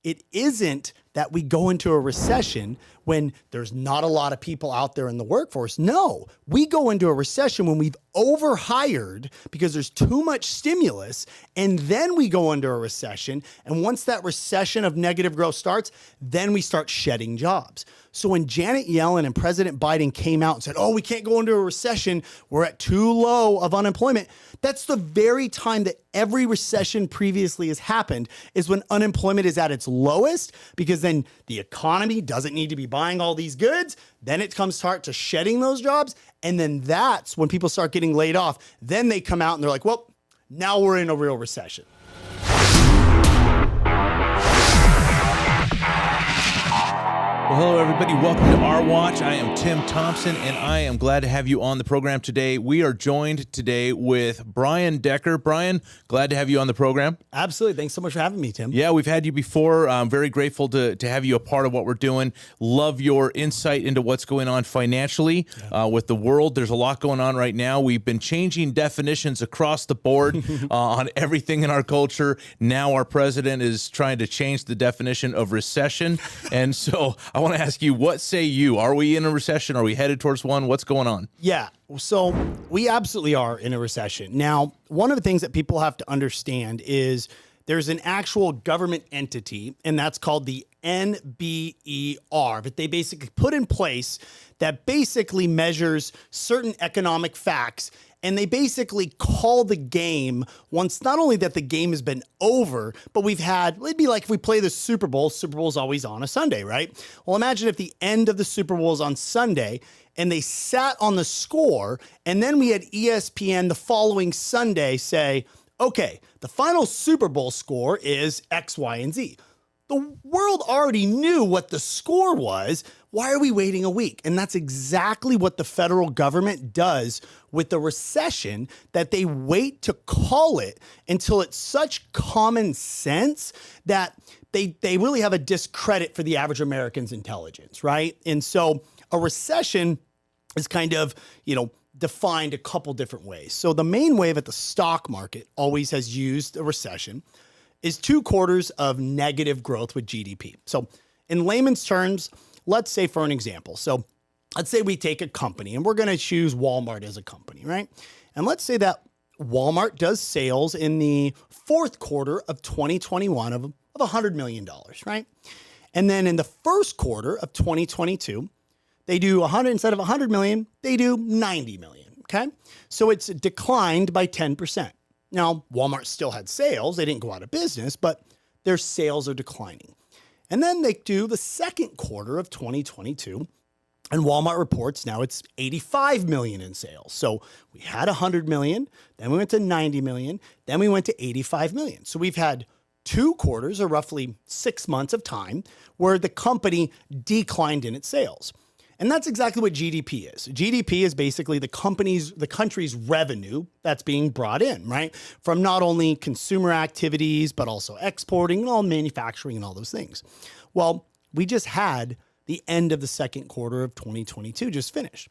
it isn't that we go into a recession when there's not a lot of people out there in the workforce. No, we go into a recession when we've overhired because there's too much stimulus, and then we go into a recession. And once that recession of negative growth starts, then we start shedding jobs. So when Janet Yellen and President Biden came out and said, oh, we can't go into a recession, we're at too low of unemployment, that's the very time that every recession previously has happened, is when unemployment is at its lowest, because then the economy doesn't need to be buying all these goods. Then it comes to shedding those jobs. And then that's when people start getting laid off. Then they come out and they're like, well, now we're in a real recession. Well, hello, everybody. Welcome to Our Watch. I am Tim Thompson, and I am glad to have you on the program today. We are joined today with Brian Decker. Brian, glad to have you on the program. Absolutely. Thanks so much for having me, Tim. Yeah, we've had you before. I'm very grateful to have you a part of what we're doing. Love your insight into what's going on financially with the world. There's a lot going on right now. We've been changing definitions across the board on everything in our culture. Now our president is trying to change the definition of recession. And so I want to ask you, what say you? Are we in a recession? Are we headed towards one? What's going on? Yeah, so we absolutely are in a recession. Now, one of the things that people have to understand is there's an actual government entity, and that's called the NBER, that they basically put in place that basically measures certain economic facts. And they basically call the game once not only that the game has been over, but we've had, it'd be like if we play the Super Bowl is always on a Sunday, right? Well, imagine if the end of the Super Bowl is on Sunday and they sat on the score, and then we had ESPN the following Sunday say, okay, the final Super Bowl score is X, Y, and Z. The world already knew what the score was. Why are we waiting a week? And that's exactly what the federal government does with the recession, that they wait to call it until it's such common sense that they really have a discredit for the average American's intelligence, right? And so a recession is kind of, defined a couple different ways. So the main way that the stock market always has used a recession is 2 quarters of negative growth with GDP. So in layman's terms, let's say for an example, so let's say we take a company and we're going to choose Walmart as a company, right? And let's say that Walmart does sales in the 4th quarter of 2021 of $100 million, right? And then in the 1st quarter of 2022, they do 100, instead of 100 million, they do 90 million, okay? So it's declined by 10%. Now, Walmart still had sales. They didn't go out of business, but their sales are declining. And then they do the 2nd quarter of 2022, and Walmart reports now it's 85 million in sales. So we had 100 million, then we went to 90 million, then we went to 85 million. So we've had 2 quarters, or roughly 6 months of time, where the company declined in its sales. And that's exactly what GDP is. GDP is basically the country's revenue that's being brought in, right? From not only consumer activities, but also exporting and all manufacturing and all those things. Well, we just had the end of the 2nd quarter of 2022 just finished.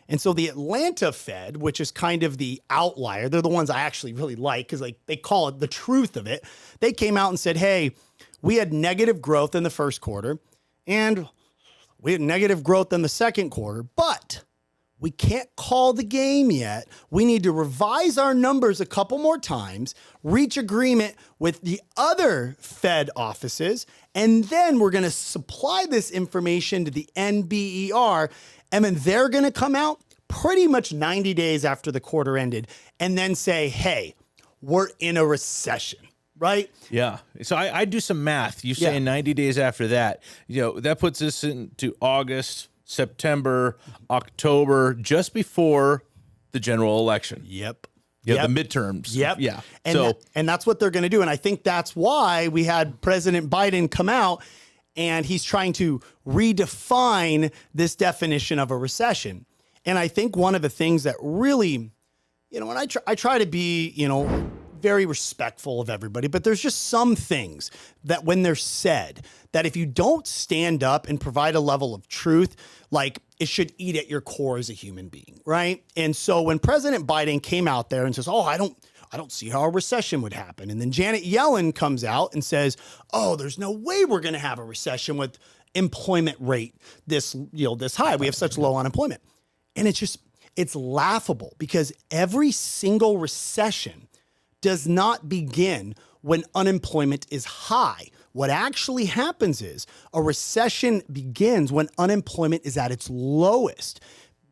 And so the Atlanta Fed, which is kind of the outlier, they're the ones I actually really like because they call it the truth of it. They came out and said, hey, we had negative growth in the 1st quarter and we had negative growth in the 2nd quarter, but we can't call the game yet. We need to revise our numbers a couple more times, reach agreement with the other Fed offices, and then we're going to supply this information to the NBER, and then they're going to come out pretty much 90 days after the quarter ended and then say, hey, we're in a recession. Right? Yeah. So I do some math. You say 90 days after that, that puts us into August, September, October, just before the general election. Yep. The midterms. Yep. Yeah. And that's what they're going to do. And I think that's why we had President Biden come out and he's trying to redefine this definition of a recession. And I think one of the things that really, when I try to be, very respectful of everybody, but there's just some things that when they're said, that if you don't stand up and provide a level of truth, like it should eat at your core as a human being, right? And so when President Biden came out there and says, I don't see how a recession would happen. And then Janet Yellen comes out and says, oh, there's no way we're going to have a recession with employment rate this high. We have such low unemployment. And it's laughable because every single recession does not begin when unemployment is high. What actually happens is a recession begins when unemployment is at its lowest.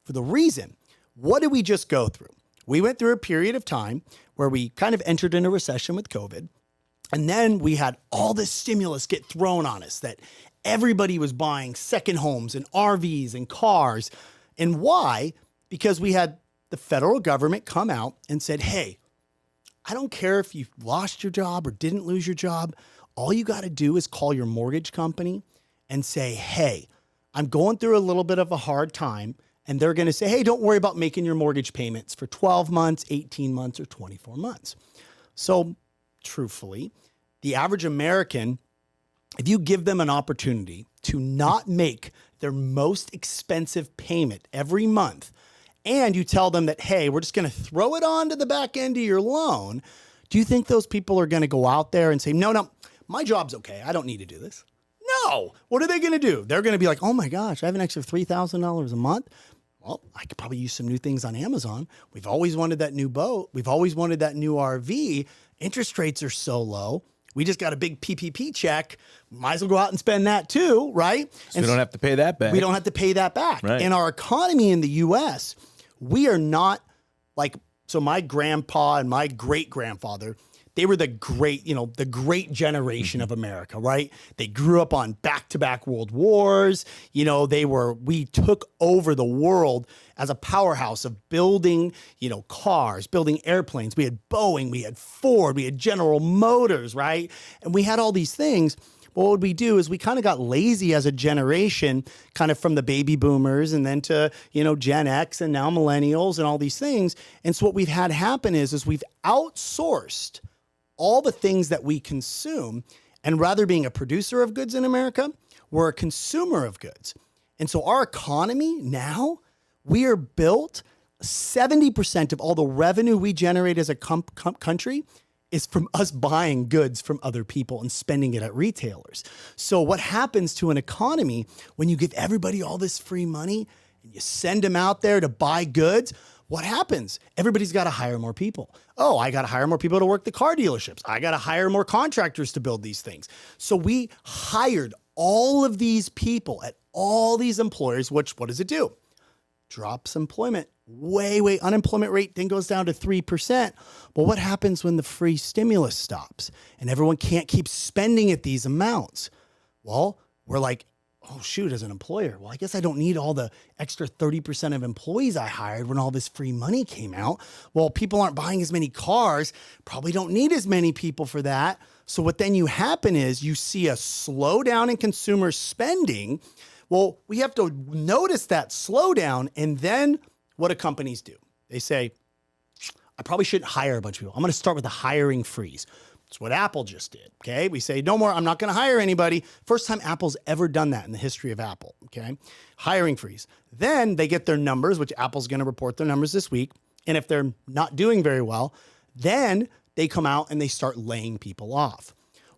For the reason, what did we just go through? We went through a period of time where we kind of entered in a recession with COVID. And then we had all this stimulus get thrown on us that everybody was buying second homes and RVs and cars. And why? Because we had the federal government come out and said, hey, I don't care if you lost your job or didn't lose your job. All you got to do is call your mortgage company and say, hey, I'm going through a little bit of a hard time. And they're going to say, hey, don't worry about making your mortgage payments for 12 months, 18 months, or 24 months. So truthfully, the average American, if you give them an opportunity to not make their most expensive payment every month, and you tell them that, hey, we're just going to throw it on to the back end of your loan, do you think those people are going to go out there and say, no, my job's okay. I don't need to do this? No. What are they going to do? They're going to be like, oh my gosh, I have an extra $3,000 a month. Well, I could probably use some new things on Amazon. We've always wanted that new boat. We've always wanted that new RV. Interest rates are so low. We just got a big PPP check. Might as well go out and spend that too, right? So we don't have to pay that back. We don't have to pay that back. Right. In our economy in the U.S., we are not like, so my grandpa and my great-grandfather, they were the great generation of America, right? They grew up on back-to-back world wars. We took over the world as a powerhouse of building, cars, building airplanes. We had Boeing, we had Ford, we had General Motors, right? And we had all these things. But what we do is we kind of got lazy as a generation, kind of from the baby boomers and then to, Gen X and now millennials and all these things. And so what we've had happen is we've outsourced all the things that we consume, and rather being a producer of goods in America, we're a consumer of goods. And so our economy now, we are built, 70% of all the revenue we generate as a country is from us buying goods from other people and spending it at retailers. So what happens to an economy when you give everybody all this free money and you send them out there to buy goods? What happens? Everybody's got to hire more people. Oh, I got to hire more people to work the car dealerships. I got to hire more contractors to build these things. So we hired all of these people at all these employers, which what does it do? Drops employment. Way. Unemployment rate then goes down to 3%. Well, what happens when the free stimulus stops and everyone can't keep spending at these amounts? Well, we're like, oh, shoot, as an employer, well, I guess I don't need all the extra 30% of employees I hired when all this free money came out. Well, people aren't buying as many cars, probably don't need as many people for that. So what then you happen is you see a slowdown in consumer spending. Well, we have to notice that slowdown. And then what do companies do? They say, I probably shouldn't hire a bunch of people. I'm going to start with a hiring freeze. It's what Apple just did, okay? We say, no more, I'm not going to hire anybody. First time Apple's ever done that in the history of Apple, okay? Hiring freeze. Then they get their numbers, which Apple's going to report their numbers this week. And if they're not doing very well, then they come out and they start laying people off.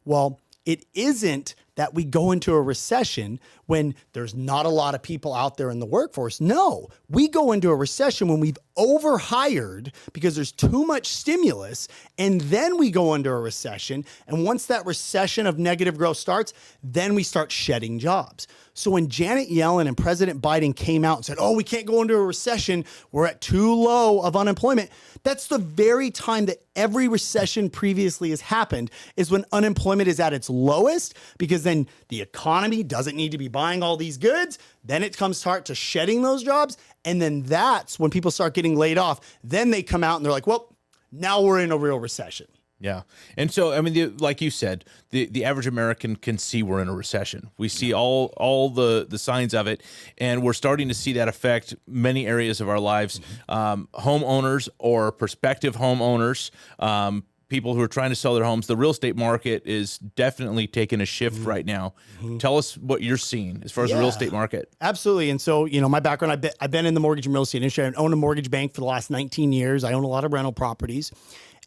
Well, it isn't that we go into a recession when there's not a lot of people out there in the workforce. No, we go into a recession when we've overhired because there's too much stimulus, and then we go into a recession. And once that recession of negative growth starts, then we start shedding jobs. So when Janet Yellen and President Biden came out and said, oh, we can't go into a recession, we're at too low of unemployment, that's the very time that every recession previously has happened, is when unemployment is at its lowest, because then the economy doesn't need to be buying all these goods. Then it comes to shedding those jobs. And then that's when people start getting laid off. Then they come out and they're like, well, now we're in a real recession. Yeah. And so, I mean, like you said, the average American can see we're in a recession. We see all the signs of it, and we're starting to see that affect many areas of our lives. Homeowners or prospective homeowners, people who are trying to sell their homes. The real estate market is definitely taking a shift right now. Tell us what you're seeing as far as the real estate market. Absolutely. And so, my background, I've been in the mortgage and real estate industry. I owned a mortgage bank for the last 19 years. I own a lot of rental properties.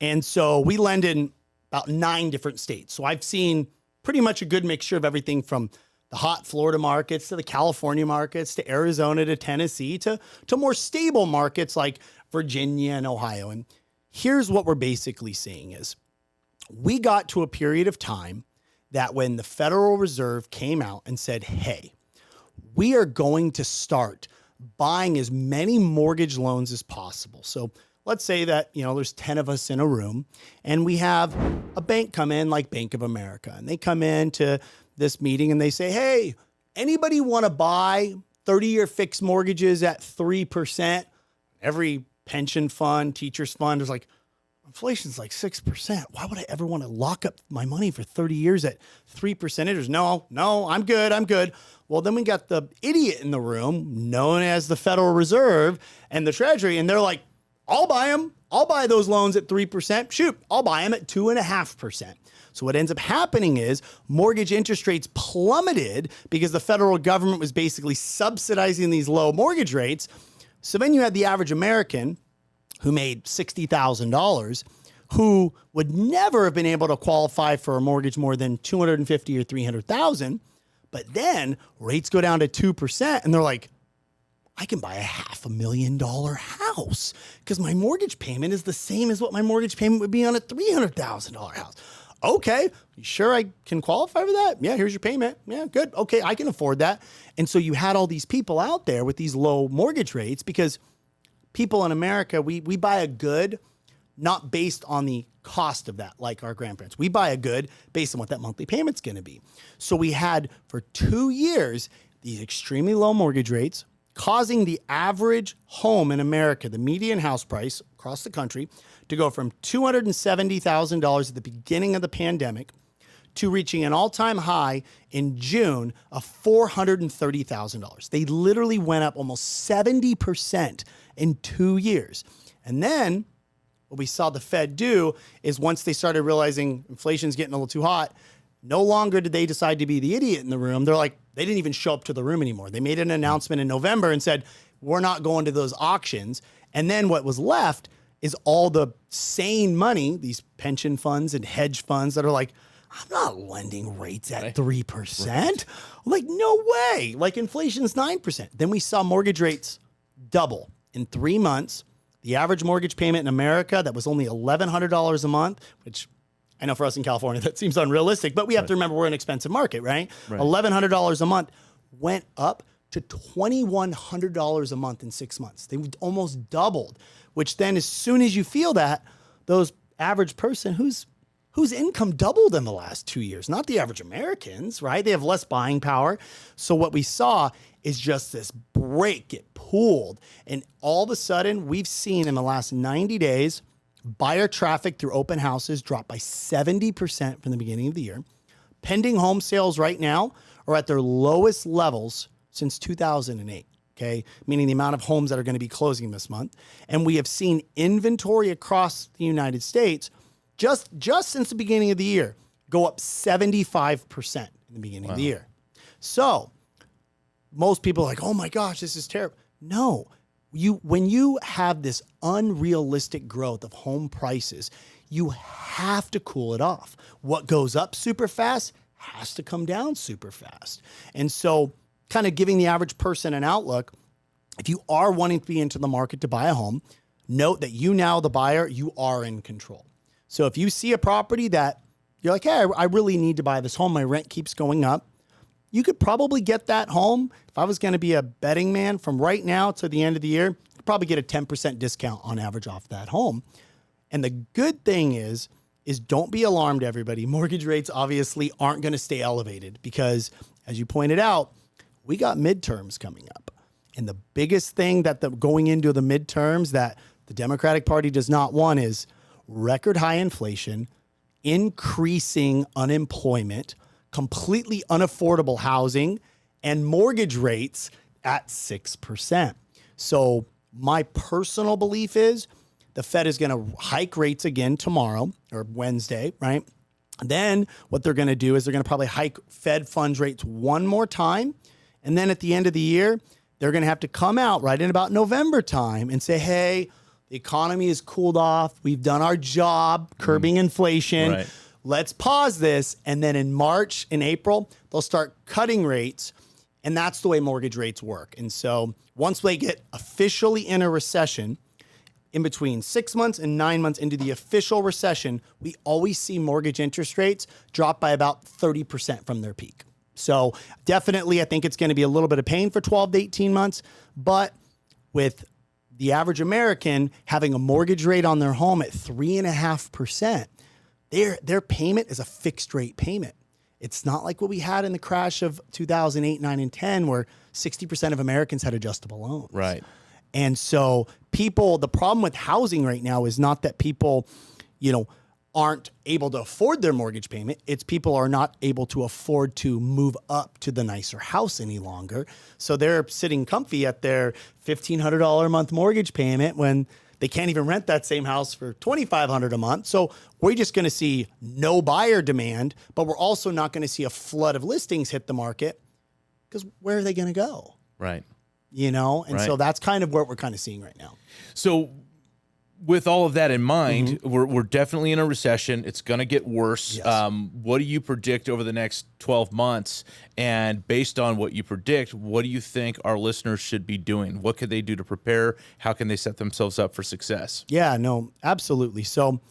And so we lend in about 9 different states. So I've seen pretty much a good mixture of everything from the hot Florida markets to the California markets to Arizona to Tennessee to more stable markets like Virginia and Ohio. And here's what we're basically seeing is we got to a period of time that when the Federal Reserve came out and said, hey, we are going to start buying as many mortgage loans as possible. So let's say that, there's 10 of us in a room and we have a bank come in like Bank of America, and they come into this meeting and they say, hey, anybody want to buy 30-year fixed mortgages at 3%? Every pension fund, teacher's fund is like, inflation's like 6%. Why would I ever want to lock up my money for 30 years at 3% interest? No, I'm good. Well, then we got the idiot in the room known as the Federal Reserve and the Treasury, and they're like, I'll buy them. I'll buy those loans at 3%. Shoot, I'll buy them at 2.5%. So what ends up happening is mortgage interest rates plummeted because the federal government was basically subsidizing these low mortgage rates. So then you had the average American who made $60,000 who would never have been able to qualify for a mortgage more than $250,000 or $300,000. But then rates go down to 2% and they're like, I can buy a $500,000 house because my mortgage payment is the same as what my mortgage payment would be on a $300,000 house. Okay, you sure I can qualify for that? Yeah, here's your payment. Yeah, good. Okay, I can afford that. And so you had all these people out there with these low mortgage rates because people in America, we buy a good not based on the cost of that, like our grandparents. We buy a good based on what that monthly payment's going to be. So we had for 2 years these extremely low mortgage rates, causing the average home in America, the median house price across the country, to go from $270,000 at the beginning of the pandemic to reaching an all-time high in June of $430,000. They literally went up almost 70% in 2 years. And then what we saw the Fed do is once they started realizing inflation's getting a little too hot, no longer did they decide to be the idiot in the room. They're like, they didn't even show up to the room anymore. They made an announcement in November and said, we're not going to those auctions. And then what was left is all the sane money, these pension funds and hedge funds that are like, I'm not lending rates at 3%. Right. Like, no way. Like, inflation's 9%. Then we saw mortgage rates double in 3 months. The average mortgage payment in America that was only $1,100 a month, which I know for us in California, that seems unrealistic, but we have to remember we're an expensive market, right? $1,100 a month went up to $2,100 a month in 6 months. They almost doubled, which then as soon as you feel that, those average person whose income doubled in the last 2 years, not the average Americans, right? They have less buying power. So what we saw is just this break get pulled. And all of a sudden, we've seen in the last 90 days, buyer traffic through open houses dropped by 70% from the beginning of the year. Pending home sales right now are at their lowest levels since 2008, okay? Meaning the amount of homes that are going to be closing this month. And we have seen inventory across the United States just since the beginning of the year go up 75% in the beginning of the year. So most people are like, oh my gosh, this is terrible. No. When you have this unrealistic growth of home prices, you have to cool it off. What goes up super fast has to come down super fast. And so kind of giving the average person an outlook, if you are wanting to be into the market to buy a home, note that you now, the buyer, you are in control. So if you see a property that you're like, hey, I really need to buy this home, my rent keeps going up, you could probably get that home. If I was going to be a betting man from right now to the end of the year, you'd probably get a 10% discount on average off that home. And the good thing is don't be alarmed, everybody. Mortgage rates obviously aren't going to stay elevated because, as you pointed out, we got midterms coming up. And the biggest thing that going into the midterms that the Democratic Party does not want is record high inflation, increasing unemployment, completely unaffordable housing, and mortgage rates at 6%. So my personal belief is the Fed is going to hike rates again tomorrow or Wednesday, right? Then what they're going to do is they're going to probably hike Fed funds rates one more time. And then at the end of the year, they're going to have to come out right in about November time and say, hey, The economy has cooled off. We've done our job curbing inflation. Right. Let's pause this. And then in March and April, they'll start cutting rates. And that's the way mortgage rates work. And so once they get officially in a recession, in between 6 months and 9 months into the official recession, we always see mortgage interest rates drop by about 30% from their peak. So definitely, I think it's going to be a little bit of pain for 12 to 18 months. But with the average American having a mortgage rate on their home at 3.5%, their payment is a fixed rate payment. It's not like what we had in the crash of 2008, 9, and 10, where 60% of Americans had adjustable loans. Right. And so the problem with housing right now is not that people, aren't able to afford their mortgage payment. It's people are not able to afford to move up to the nicer house any longer. So they're sitting comfy at their $1,500 a month mortgage payment when they can't even rent that same house for $2,500 a month. So we're just going to see no buyer demand, but we're also not going to see a flood of listings hit the market because where are they going to go? Right. So that's kind of what we're kind of seeing right now. So with all of that in mind, we're definitely in a recession. It's going to get worse. Yes. What do you predict over the next 12 months? And based on what you predict, what do you think our listeners should be doing? What could they do to prepare? How can they set themselves up for success? Yeah, no, absolutely. So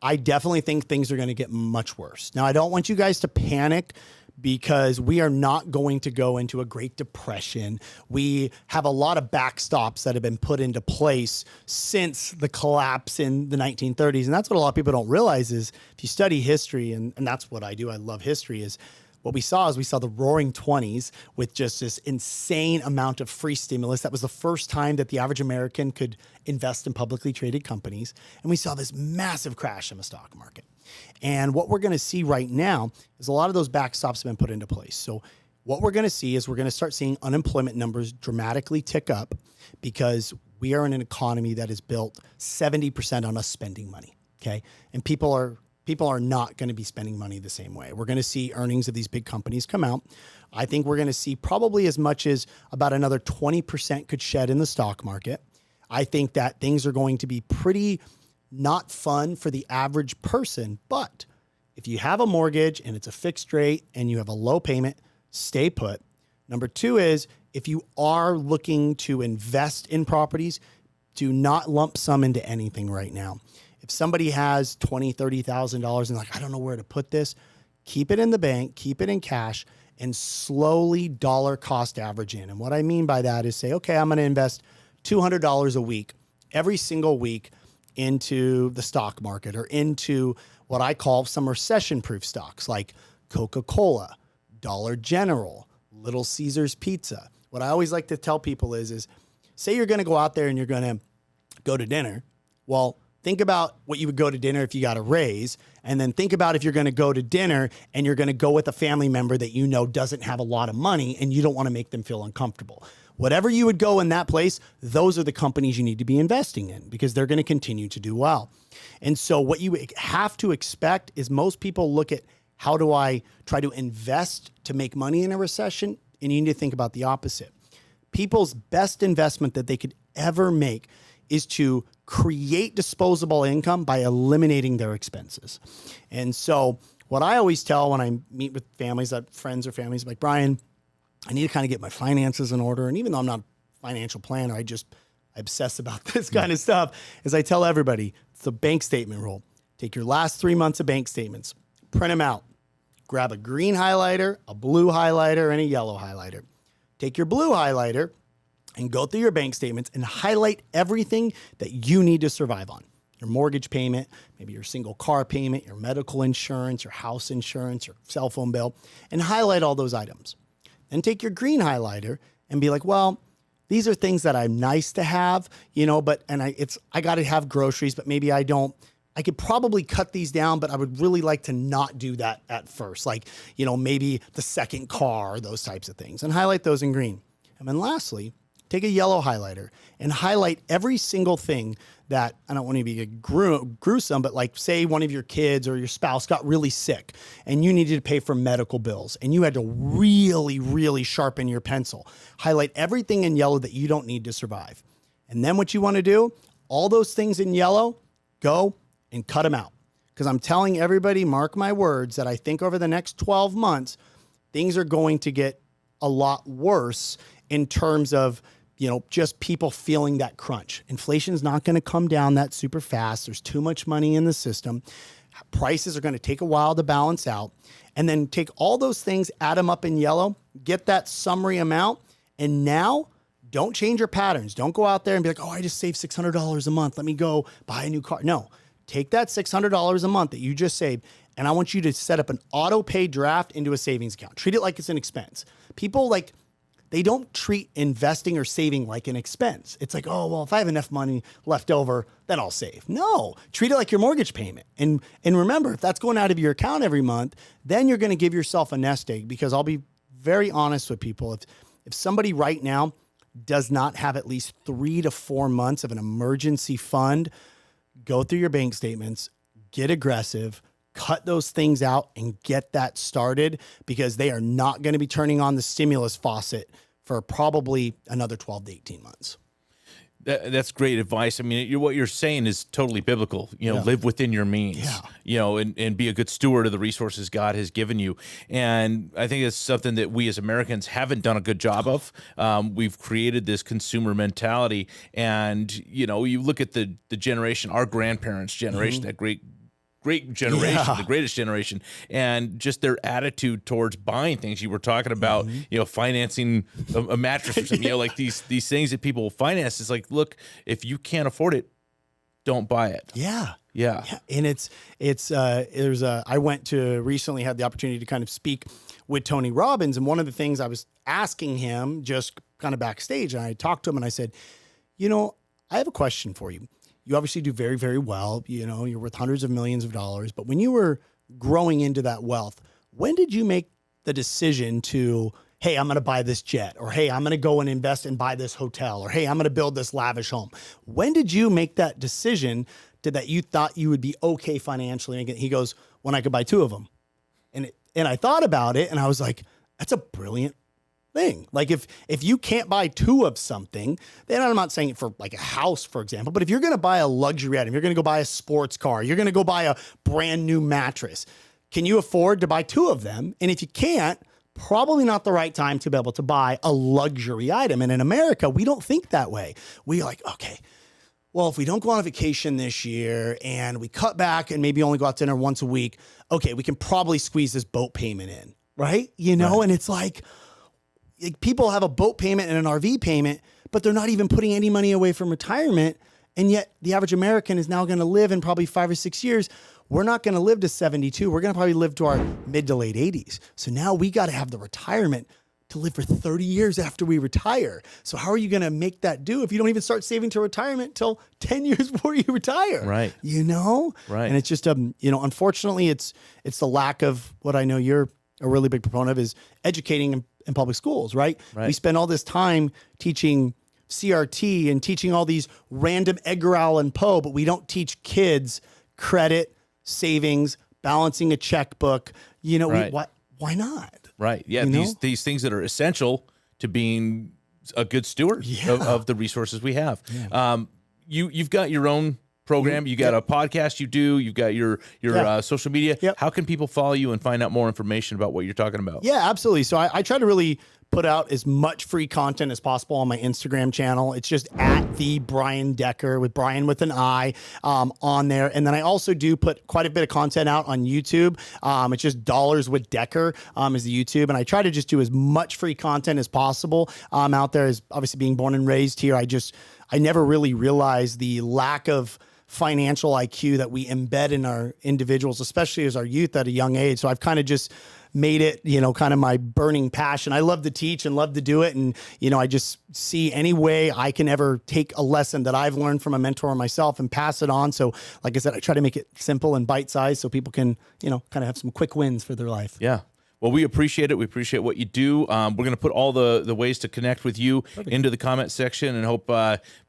I definitely think things are going to get much worse. Now, I don't want you guys to panic because we are not going to go into a Great Depression. We have a lot of backstops that have been put into place since the collapse in the 1930s. And that's what a lot of people don't realize is if you study history, and that's what I do, I love history, is what we saw the roaring 20s with just this insane amount of free stimulus. That was the first time that the average American could invest in publicly traded companies. And we saw this massive crash in the stock market. And what we're going to see right now is a lot of those backstops have been put into place. So what we're going to see is we're going to start seeing unemployment numbers dramatically tick up because we are in an economy that is built 70% on us spending money. Okay. And people are not going to be spending money the same way. We're going to see earnings of these big companies come out. I think we're going to see probably as much as about another 20% could shed in the stock market. I think that things are going to be pretty not fun for the average person. But if you have a mortgage and it's a fixed rate and you have a low payment, stay put. Number two is if you are looking to invest in properties, do not lump sum into anything right now. If somebody has $20,000, $30,000 and like, I don't know where to put this, keep it in the bank, keep it in cash, and slowly dollar cost average in. And what I mean by that is say, okay, I'm going to invest $200 a week, every single week into the stock market or into what I call some recession-proof stocks like Coca-Cola, Dollar General, Little Caesars Pizza. What I always like to tell people is say you're going to go out there and you're going to go to dinner. Well, think about what you would go to dinner if you got a raise, and then think about if you're going to go to dinner and you're going to go with a family member that you know doesn't have a lot of money and you don't want to make them feel uncomfortable. Whatever you would go in that place, those are the companies you need to be investing in because they're going to continue to do well. And so what you have to expect is most people look at how do I try to invest to make money in a recession? And you need to think about the opposite. People's best investment that they could ever make is to create disposable income by eliminating their expenses. And so what I always tell when I meet with families, friends or families like, Brian, I need to kind of get my finances in order. And even though I'm not a financial planner, I obsess about this kind of stuff, is I tell everybody, it's the bank statement rule. Take your last 3 months of bank statements, print them out, grab a green highlighter, a blue highlighter, and a yellow highlighter. Take your blue highlighter and go through your bank statements and highlight everything that you need to survive on. Your mortgage payment, maybe your single car payment, your medical insurance, your house insurance, your cell phone bill, and highlight all those items. Then take your green highlighter and be like, well, these are things that I'm nice to have, but I got to have groceries, but maybe I don't. I could probably cut these down, but I would really like to not do that at first. Like, maybe the second car, those types of things, and highlight those in green. And then lastly, take a yellow highlighter and highlight every single thing that, I don't want to be gruesome, but like say one of your kids or your spouse got really sick and you needed to pay for medical bills and you had to really, really sharpen your pencil. Highlight everything in yellow that you don't need to survive. And then what you want to do, all those things in yellow, go and cut them out. Because I'm telling everybody, mark my words, that I think over the next 12 months, things are going to get a lot worse in terms of, just people feeling that crunch. Inflation is not going to come down that super fast. There's too much money in the system. Prices are going to take a while to balance out. And then take all those things, add them up in yellow, get that summary amount. And now don't change your patterns. Don't go out there and be like, oh, I just saved $600 a month. Let me go buy a new car. No, take that $600 a month that you just saved, and I want you to set up an auto pay draft into a savings account. Treat it like it's an expense. People they don't treat investing or saving like an expense. It's like, oh, well, if I have enough money left over, then I'll save. No, treat it like your mortgage payment. And remember, if that's going out of your account every month, then you're going to give yourself a nest egg, because I'll be very honest with people. If somebody right now does not have at least 3 to 4 months of an emergency fund, go through your bank statements, get aggressive, cut those things out and get that started, because they are not going to be turning on the stimulus faucet for probably another 12 to 18 months. That's great advice. I mean, what you're saying is totally biblical. Live within your means, and be a good steward of the resources God has given you. And I think it's something that we as Americans haven't done a good job of. We've created this consumer mentality, and, you look at the generation, our grandparents' generation, that great generation, the greatest generation, and just their attitude towards buying things. You were talking about, financing a mattress or something, like these things that people finance. It's like, look, if you can't afford it, don't buy it. Yeah. And I went to recently had the opportunity to kind of speak with Tony Robbins. And one of the things I was asking him just kind of backstage, and I talked to him and I said, I have a question for you. You obviously do very, very well. You're worth hundreds of millions of dollars. But when you were growing into that wealth, when did you make the decision to, hey, I'm going to buy this jet, or hey, I'm going to go and invest and buy this hotel, or hey, I'm going to build this lavish home? When did you make that decision that you thought you would be okay financially? And he goes, when I could buy 2 of them. And I thought about it, and I was like, that's a brilliant thing. Like if you can't buy 2 of something, then I'm not saying it for like a house, for example, but if you're going to buy a luxury item, you're going to go buy a sports car, you're going to go buy a brand new mattress, can you afford to buy 2 of them? And if you can't, probably not the right time to be able to buy a luxury item. And in America, we don't think that way. We're like, okay, well, if we don't go on a vacation this year and we cut back and maybe only go out to dinner once a week, okay, we can probably squeeze this boat payment in, right? Right. And it's like people have a boat payment and an RV payment, but they're not even putting any money away from retirement. And yet the average American is now going to live in probably 5 or 6 years. We're not going to live to 72. We're going to probably live to our mid to late 80s. So now we got to have the retirement to live for 30 years after we retire. So how are you going to make that do if you don't even start saving to retirement till 10 years before you retire? Right. Right. And it's just, unfortunately, it's the lack of what I know you're a really big proponent of, is educating in public schools, right? We spend all this time teaching CRT and teaching all these random Edgar Allan Poe, but we don't teach kids credit, savings, balancing a checkbook. Why not? Right. Yeah. These things that are essential to being a good steward of the resources we have. Yeah. You've got your own program. You got a podcast you've got your social media. Yep. How can people follow you and find out more information about what you're talking about? Yeah, absolutely. So I try to really put out as much free content as possible on my Instagram channel. It's just at the Brian Decker, with Brian with an I, on there. And then I also do put quite a bit of content out on YouTube. It's just Dollars with Decker is the YouTube. And I try to just do as much free content as possible out there. As obviously being born and raised here, I never really realized the lack of financial IQ that we embed in our individuals, especially as our youth at a young age. So I've kind of just made it, kind of my burning passion. I love to teach and love to do it. And, I just see any way I can ever take a lesson that I've learned from a mentor myself and pass it on. So like I said, I try to make it simple and bite-sized so people can, kind of have some quick wins for their life. Yeah. Well, we appreciate it. We appreciate what you do. We're going to put all the ways to connect with you into the comment section, and hope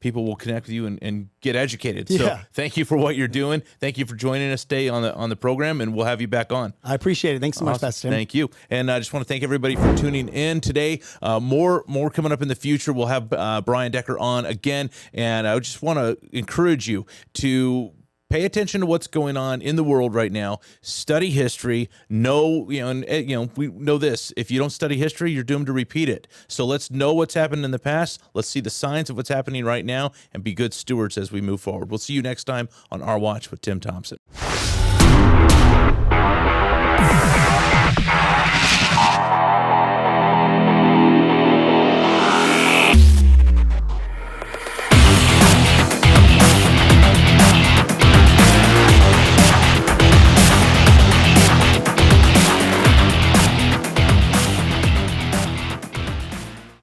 people will connect with you and get educated. So thank you for what you're doing. Thank you for joining us today on the program, and we'll have you back on. I appreciate it. Thanks so much, Pastor Tim. Thank you. And I just want to thank everybody for tuning in today. More coming up in the future. We'll have Brian Decker on again, and I just want to encourage you to pay attention to what's going on in the world right now. Study history. Know, we know this. If you don't study history, you're doomed to repeat it. So let's know what's happened in the past. Let's see the signs of what's happening right now and be good stewards as we move forward. We'll see you next time on Our Watch with Tim Thompson.